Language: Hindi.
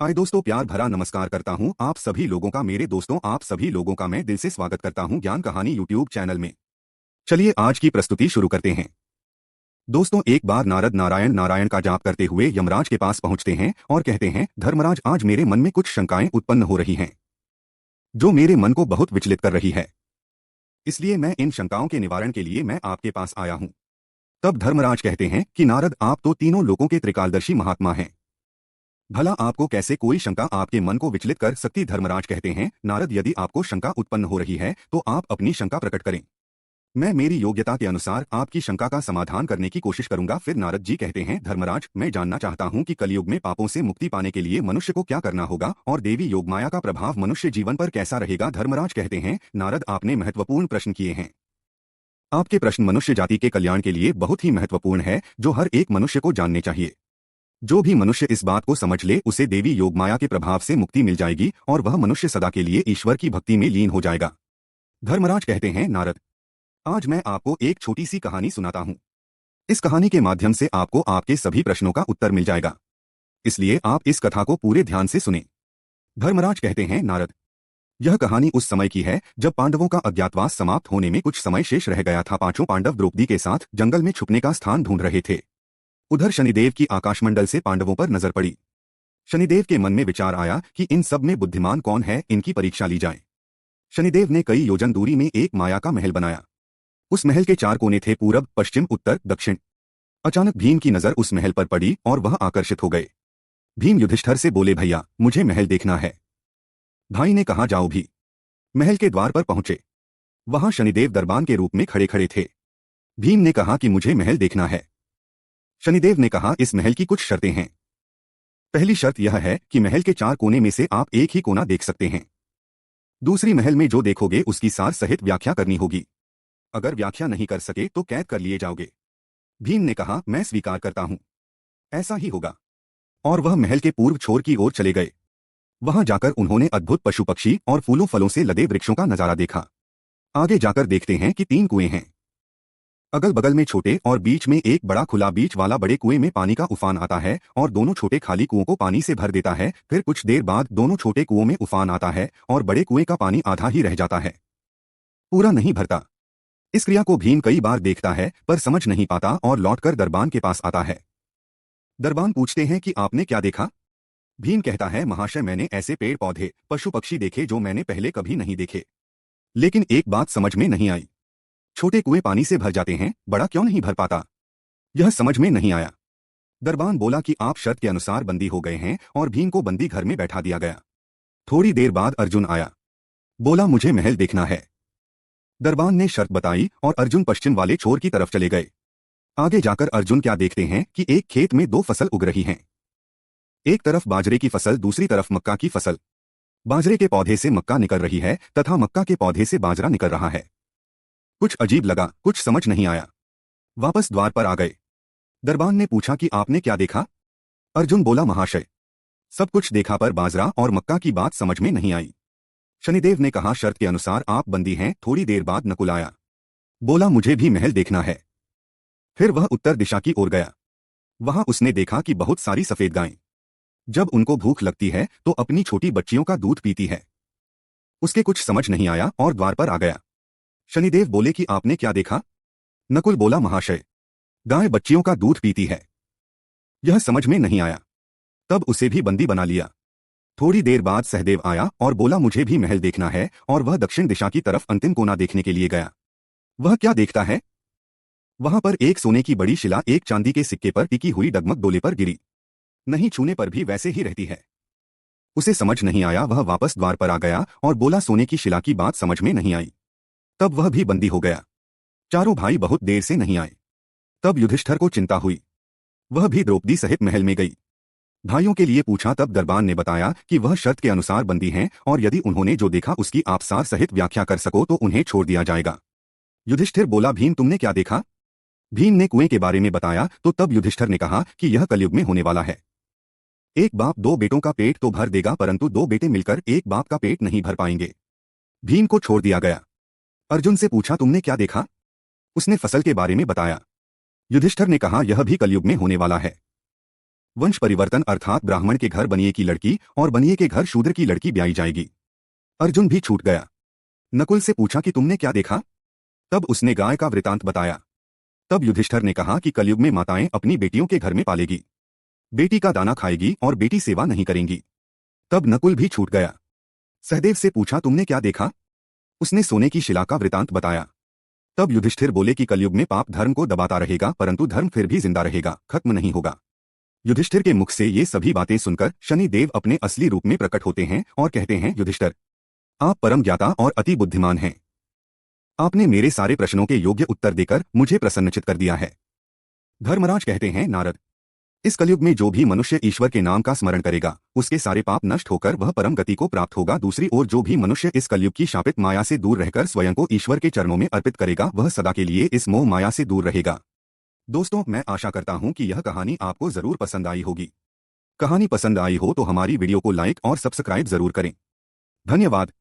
हाय दोस्तों, प्यार भरा नमस्कार करता हूं आप सभी लोगों का। मेरे दोस्तों, आप सभी लोगों का मैं दिल से स्वागत करता हूं ज्ञान कहानी यूट्यूब चैनल में। चलिए आज की प्रस्तुति शुरू करते हैं। दोस्तों, एक बार नारद नारायण नारायण का जाप करते हुए यमराज के पास पहुंचते हैं और कहते हैं, धर्मराज, आज मेरे मन में कुछ शंकाएं उत्पन्न हो रही हैं जो मेरे मन को बहुत विचलित कर रही है। इसलिए मैं इन शंकाओं के निवारण के लिए मैं आपके पास आया हूं। तब धर्मराज कहते हैं कि नारद, आप तो तीनों लोकों के त्रिकालदर्शी महात्मा हैं। भला आपको कैसे कोई शंका आपके मन को विचलित कर सकती? धर्मराज कहते हैं, नारद, यदि आपको शंका उत्पन्न हो रही है तो आप अपनी शंका प्रकट करें। मैं मेरी योग्यता के अनुसार आपकी शंका का समाधान करने की कोशिश करूंगा। फिर नारद जी कहते हैं, धर्मराज, मैं जानना चाहता हूं कि कलयुग में पापों से मुक्ति पाने के लिए मनुष्य को क्या करना होगा और देवी योगमाया का प्रभाव मनुष्य जीवन पर कैसा रहेगा। धर्मराज कहते हैं, नारद, आपने महत्वपूर्ण प्रश्न किए हैं। आपके प्रश्न मनुष्य जाति के कल्याण के लिए बहुत ही महत्वपूर्ण है, जो हर एक मनुष्य को जानने चाहिए। जो भी मनुष्य इस बात को समझ ले, उसे देवी योगमाया के प्रभाव से मुक्ति मिल जाएगी और वह मनुष्य सदा के लिए ईश्वर की भक्ति में लीन हो जाएगा। धर्मराज कहते हैं, नारद, आज मैं आपको एक छोटी सी कहानी सुनाता हूं। इस कहानी के माध्यम से आपको आपके सभी प्रश्नों का उत्तर मिल जाएगा, इसलिए आप इस कथा को पूरे ध्यान से सुनें। धर्मराज कहते हैं, नारद, यह कहानी उस समय की है जब पांडवों का अज्ञातवास समाप्त होने में कुछ समय शेष रह गया था। पांचों पांडव द्रौपदी के साथ जंगल में छुपने का स्थान ढूंढ रहे थे। उधर शनिदेव की आकाशमंडल से पांडवों पर नजर पड़ी। शनिदेव के मन में विचार आया कि इन सब में बुद्धिमान कौन है, इनकी परीक्षा ली जाए। शनिदेव ने कई योजन दूरी में एक माया का महल बनाया। उस महल के 4 कोने थे, पूरब, पश्चिम, उत्तर, दक्षिण। अचानक भीम की नजर उस महल पर पड़ी और वह आकर्षित हो गए। भीम युधिष्ठिर से बोले, भैया, मुझे महल देखना है। भाई ने कहा, जाओ भी। महल के द्वार पर पहुंचे। वहां शनिदेव दरबान के रूप में खड़े खड़े थे। भीम ने कहा कि मुझे महल देखना है। शनिदेव ने कहा, इस महल की कुछ शर्तें हैं। पहली शर्त यह है कि महल के 4 कोने में से आप एक ही कोना देख सकते हैं। दूसरी, महल में जो देखोगे उसकी सार सहित व्याख्या करनी होगी। अगर व्याख्या नहीं कर सके तो कैद कर लिए जाओगे। भीम ने कहा, मैं स्वीकार करता हूं, ऐसा ही होगा। और वह महल के पूर्व छोर की ओर चले गए। वहां जाकर उन्होंने अद्भुत पशु पक्षी और फूलों फलों से लदे वृक्षों का नजारा देखा। आगे जाकर देखते हैं कि 3 कुएं हैं। अगल बगल में छोटे और बीच में एक बड़ा खुला। बीच वाला बड़े कुएं में पानी का उफान आता है और दोनों छोटे खाली कुओं को पानी से भर देता है। फिर कुछ देर बाद दोनों छोटे कुओं में उफान आता है और बड़े कुएं का पानी आधा ही रह जाता है, पूरा नहीं भरता। इस क्रिया को भीम कई बार देखता है पर समझ नहीं पाता और लौटकर दरबान के पास आता है। दरबान पूछते हैं कि आपने क्या देखा? भीम कहता है, महाशय, मैंने ऐसे पेड़ पौधे, पशु पक्षी देखे जो मैंने पहले कभी नहीं देखे। लेकिन एक बात समझ में नहीं आई, छोटे कुएं पानी से भर जाते हैं, बड़ा क्यों नहीं भर पाता? यह समझ में नहीं आया। दरबान बोला कि आप शर्त के अनुसार बंदी हो गए हैं और भीम को बंदी घर में बैठा दिया गया। थोड़ी देर बाद अर्जुन आया। बोला, मुझे महल देखना है। दरबान ने शर्त बताई और अर्जुन पश्चिम वाले छोर की तरफ चले गए। आगे जाकर अर्जुन क्या देखते हैं कि एक खेत में 2 फसल उग रही हैं। एक तरफ बाजरे की फसल, दूसरी तरफ मक्का की फसल। बाजरे के पौधे से मक्का निकल रही है तथा मक्का के पौधे से बाजरा निकल रहा है। कुछ अजीब लगा, कुछ समझ नहीं आया। वापस द्वार पर आ गए। दरबान ने पूछा कि आपने क्या देखा? अर्जुन बोला, महाशय, सब कुछ देखा पर बाजरा और मक्का की बात समझ में नहीं आई। शनिदेव ने कहा, शर्त के अनुसार आप बंदी हैं। थोड़ी देर बाद नकुल आया। बोला, मुझे भी महल देखना है। फिर वह उत्तर दिशा की ओर गया। वहां उसने देखा कि बहुत सारी सफेद गायें जब उनको भूख लगती है तो अपनी छोटी बच्चियों का दूध पीती है। उसके कुछ समझ नहीं आया और द्वार पर आ गया। शनिदेव बोले कि आपने क्या देखा? नकुल बोला, महाशय, गाय बच्चियों का दूध पीती है। यह समझ में नहीं आया, तब उसे भी बंदी बना लिया। थोड़ी देर बाद सहदेव आया और बोला, मुझे भी महल देखना है, और वह दक्षिण दिशा की तरफ अंतिम कोना देखने के लिए गया। वह क्या देखता है? वहां पर एक सोने की बड़ी शिला एक चांदी के सिक्के पर टिकी हुई डगमग डोले पर गिरी। नहीं छूने पर भी वैसे ही रहती है। उसे समझ नहीं आया। वह वापस द्वार पर आ गया और बोला, सोने की शिला की बात समझ में नहीं आई। तब वह भी बंदी हो गया। चारों भाई बहुत देर से नहीं आए। तब युधिष्ठिर को चिंता हुई। वह भी द्रौपदी सहित महल में गई। भाइयों के लिए पूछा। तब दरबान ने बताया कि वह शर्त के अनुसार बंदी हैं और यदि उन्होंने जो देखा उसकी आप सार सहित व्याख्या कर सको तो उन्हें छोड़ दिया जाएगा। युधिष्ठिर बोला, भीम, तुमने क्या देखा? भीम ने कुएं के बारे में बताया तो तब युधिष्ठिर ने कहा कि यह कलयुग में होने वाला है। एक बाप 2 बेटों का पेट तो भर देगा, परंतु 2 बेटे मिलकर एक बाप का पेट नहीं भर पाएंगे। भीम को छोड़ दिया गया। अर्जुन से पूछा, तुमने क्या देखा? उसने फसल के बारे में बताया। युधिष्ठिर ने कहा, यह भी कलयुग में होने वाला है। वंश परिवर्तन अर्थात ब्राह्मण के घर बनिए की लड़की और बनिए के घर शूद्र की लड़की ब्याई जाएगी। अर्जुन भी छूट गया। नकुल से पूछा कि तुमने क्या देखा? तब उसने गाय का वृतांत बताया। तब युधिष्ठिर ने कहा कि कलयुग में माताएं अपनी बेटियों के घर में पालेगी, बेटी का दाना खाएगी और बेटी सेवा नहीं करेंगी। तब नकुल भी छूट गया। सहदेव से पूछा तुमने क्या देखा? उसने सोने की शिला का वृतांत बताया। तब युधिष्ठिर बोले कि कलयुग में पाप धर्म को दबाता रहेगा, परंतु धर्म फिर भी जिंदा रहेगा, खत्म नहीं होगा। युधिष्ठिर के मुख से ये सभी बातें सुनकर शनिदेव अपने असली रूप में प्रकट होते हैं और कहते हैं, युधिष्ठिर, आप परम ज्ञाता और अति बुद्धिमान हैं। आपने मेरे सारे प्रश्नों के योग्य उत्तर देकर मुझे प्रसन्नचित कर दिया है। धर्मराज कहते हैं, नारद, इस कलयुग में जो भी मनुष्य ईश्वर के नाम का स्मरण करेगा, उसके सारे पाप नष्ट होकर वह परम गति को प्राप्त होगा। दूसरी ओर जो भी मनुष्य इस कलयुग की शापित माया से दूर रहकर स्वयं को ईश्वर के चरणों में अर्पित करेगा, वह सदा के लिए इस मोह माया से दूर रहेगा। दोस्तों, मैं आशा करता हूं कि यह कहानी आपको जरूर पसंद आई होगी। कहानी पसंद आई हो तो हमारी वीडियो को लाइक और सब्सक्राइब जरूर करें। धन्यवाद।